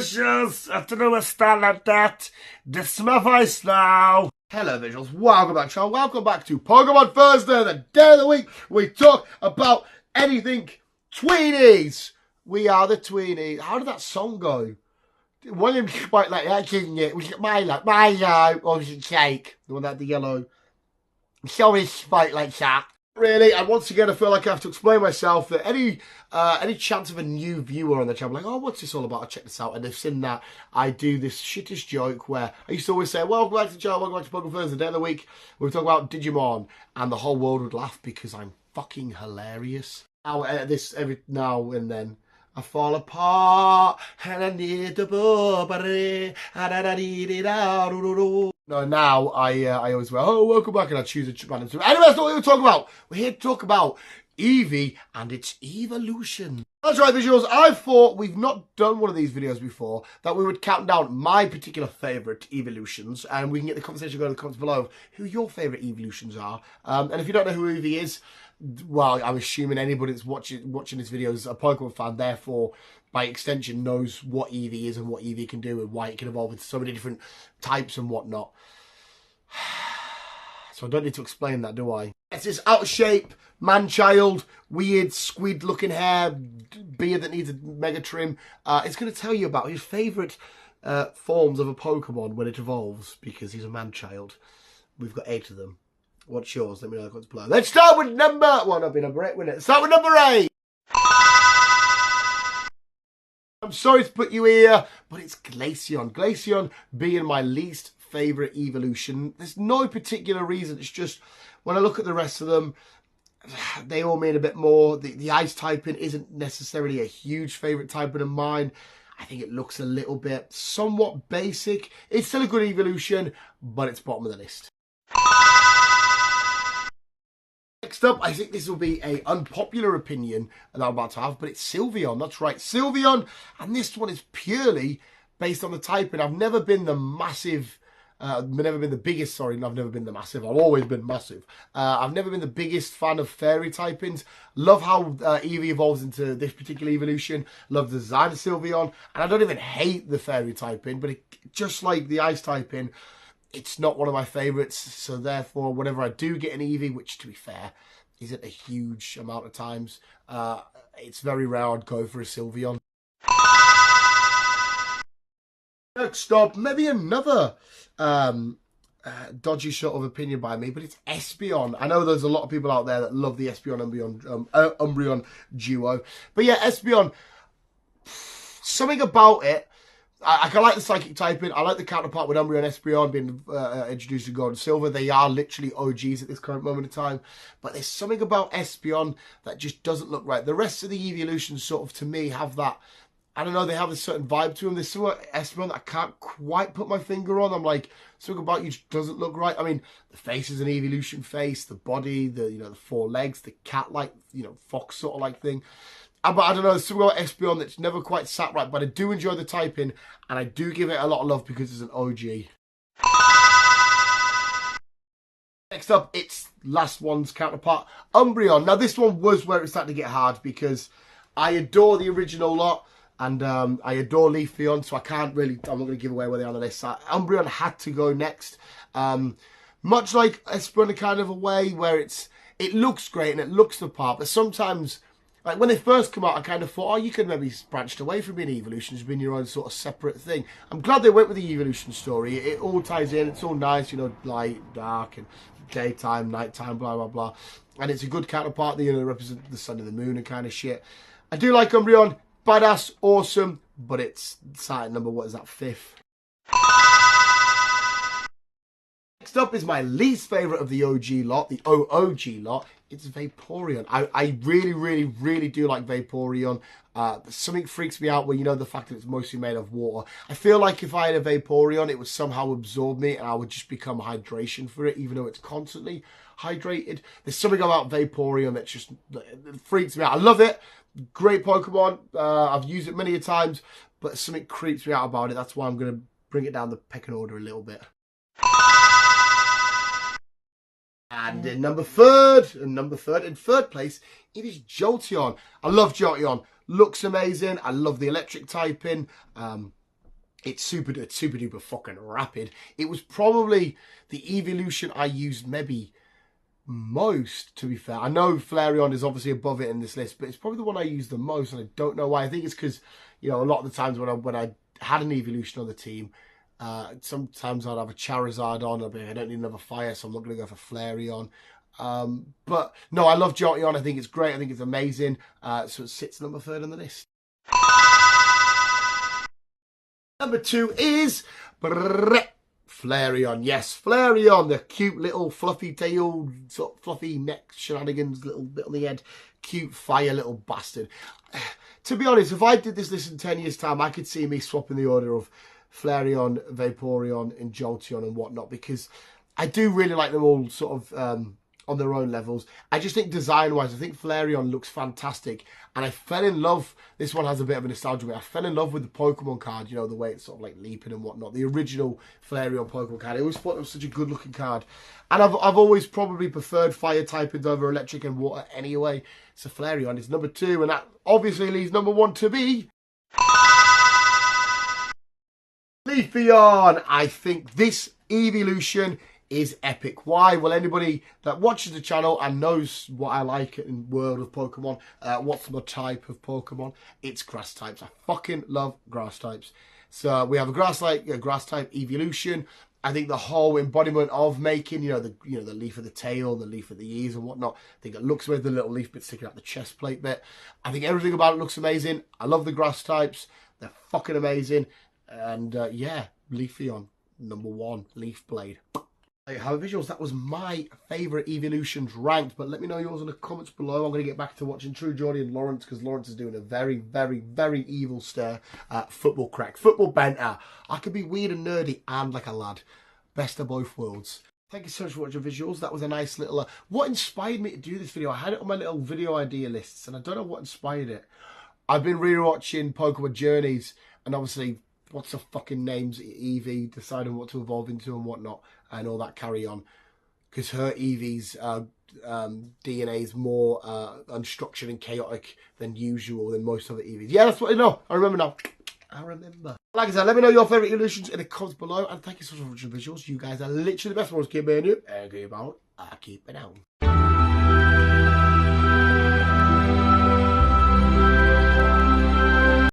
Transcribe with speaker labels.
Speaker 1: visuals. After no a start like that, this is my voice now. Hello visuals, welcome back channel, welcome back to Pokemon Thursday, the day of the week we talk about anything tweenies. We are the tweenies. How did that song go? One of them spoke like that, didn't it? Was it Milo? Or was it Jake? The one that had the yellow. Sorry, spoke like that. Really, and once again, I feel like I have to explain myself that any chance of a new viewer on the channel, like, oh, what's this all about? I'll check this out. And they've seen that I do this shittest joke where I used to always say, welcome back to the channel, welcome back to Pokemon Thursday, the day of the week. We talk about Digimon, and the whole world would laugh because I'm fucking hilarious. Now, every now and then, I fall apart, and I need the bubble, No, now I always go, oh, welcome back, and I choose a random two. Anyway, that's not what we're talking about. We're here to talk about Eevee and its evolution. That's right, visuals. I thought we've not done one of these videos before, that we would count down my particular favourite evolutions, and we can get the conversation going in the comments below of who your favourite evolutions are. And if you don't know who Eevee is, well, I'm assuming anybody that's watching this video is a Pokemon fan, therefore, by extension, knows what Eevee is and what Eevee can do and why it can evolve into so many different types and whatnot. So I don't need to explain that, do I? It's this out of shape, man-child, weird, squid-looking hair, beard that needs a mega trim. It's going to tell you about his favourite forms of a Pokemon when it evolves, because he's a man-child. We've got 8 of them. What's yours? Let me know in the comments below. Let's start with number... Well, not be number 8, wouldn't it? Start with number 8. I'm sorry to put you here, but it's Glaceon. Glaceon being my least favourite evolution. There's no particular reason. It's just, when I look at the rest of them, they all mean a bit more. The ice typing isn't necessarily a huge favourite typing of mine. I think it looks a little bit somewhat basic. It's still a good evolution, but it's bottom of the list. Next up, I think this will be an unpopular opinion that I'm about to have, but it's Sylveon. That's right, Sylveon. And this one is purely based on the typing. I've never been the massive, I've never been the biggest I've always been massive. I've never been the biggest fan of fairy typings. Love how Eevee evolves into this particular evolution. Love the design of Sylveon. And I don't even hate the fairy typing, but just like the ice typing, it's not one of my favourites, so therefore, whenever I do get an Eevee, which to be fair, isn't a huge amount of times, it's very rare I'd go for a Sylveon. Next up, maybe another dodgy sort of opinion by me, but it's Espeon. I know there's a lot of people out there that love the Espeon Umbreon duo, but yeah, Espeon, something about it. I like the psychic typing. I like the counterpart with Umbreon and Espeon being introduced to Gold and Silver. They are literally OGs at this current moment in time. But there's something about Espeon that just doesn't look right. The rest of the Eeveelutions sort of, to me, have that, I don't know, they have a certain vibe to them. There's something about Espeon that I can't quite put my finger on. I'm like, something about you just doesn't look right. I mean, the face is an Eeveelution face. The body, the 4 legs, the cat-like, fox sort of like thing. But I don't know, there's something about Espeon that's never quite sat right, but I do enjoy the typing, and I do give it a lot of love because it's an OG. Next up, it's last one's counterpart, Umbreon. Now, this one was where it started to get hard because I adore the original lot, and I adore Leafeon, so I'm not going to give away where they are on the list. Umbreon had to go next. Much like Espeon in kind of a way where it looks great and it looks the part, but sometimes... Like, when they first come out, I kind of thought, oh, you could maybe branched away from being evolutions, being your own sort of separate thing. I'm glad they went with the evolution story. It all ties in. It's all nice, light, dark, and daytime, nighttime, blah, blah, blah. And it's a good counterpart that, represent the sun and the moon and kind of shit. I do like Umbreon. Badass, awesome, but it's sat number, 5th. Next up is my least favourite of the OG lot, the OOG lot. It's Vaporeon. I really, really, really do like Vaporeon. Something freaks me out where, the fact that it's mostly made of water. I feel like if I had a Vaporeon, it would somehow absorb me and I would just become hydration for it, even though it's constantly hydrated. There's something about Vaporeon that just freaks me out. I love it. Great Pokemon. I've used it many a times, but something creeps me out about it. That's why I'm going to bring it down the pecking order a little bit. And in third place, it is Jolteon. I love Jolteon. Looks amazing. I love the electric typing. It's super duper fucking rapid. It was probably the evolution I used maybe most, to be fair. I know Flareon is obviously above it in this list, but it's probably the one I use the most, and I don't know why. I think it's because, you know, a lot of the times when I had an evolution on the team, sometimes I'd have a Charizard on. I'd be like, I don't need another fire, so I'm not going to go for Flareon. But no, I love Jolteon. I think it's great. I think it's amazing. So it sits number 3rd on the list. Number 2 is Flareon. Yes, Flareon, the cute little fluffy tail, sort of fluffy neck shenanigans, little bit on the head, cute fire little bastard. To be honest, if I did this list in 10 years' time, I could see me swapping the order of Flareon, Vaporeon, and Jolteon and whatnot, because I do really like them all sort of on their own levels. I just think design-wise, I think Flareon looks fantastic. And I fell in love, this one has a bit of a nostalgia with it. I fell in love with the Pokemon card, you know, the way it's sort of like leaping and whatnot. The original Flareon Pokemon card. I always thought it was such a good-looking card. And I've always probably preferred fire typings over electric and water anyway. So Flareon is number 2, and that obviously leaves number 1 to be Leafeon. I think this evolution is epic. Why? Well, anybody that watches the channel and knows what I like in world of Pokemon, what's my type of Pokemon? It's grass types. I fucking love grass types. So we have a grass type evolution. I think the whole embodiment of making, the leaf of the tail, the leaf of the ears and whatnot. I think it looks with the little leaf bit sticking out the chest plate bit. I think everything about it looks amazing. I love the grass types. They're fucking amazing. And yeah, Leafeon, number 1, Leaf Blade. How visuals, that was my favourite evolutions ranked, but let me know yours in the comments below. I'm going to get back to watching True Geordie and Lawrence, because Lawrence is doing a very, very, very evil stare at football crack, football banter. I could be weird and nerdy and like a lad. Best of both worlds. Thank you so much for watching visuals. That was a nice little... what inspired me to do this video? I had it on my little video idea lists, and I don't know what inspired it. I've been rewatching Pokemon Journeys, and obviously... what's the fucking names? Eevee, deciding what to evolve into and whatnot, and all that carry on. Because her Eevee's DNA is more unstructured and chaotic than usual than most other Eevees. Yeah, that's what I know. I remember now. I remember. Like I said, let me know your favourite evolutions in the comments below. And thank you so much for watching visuals. You guys are literally the best ones. Keep being you. And keep on. Keep it on.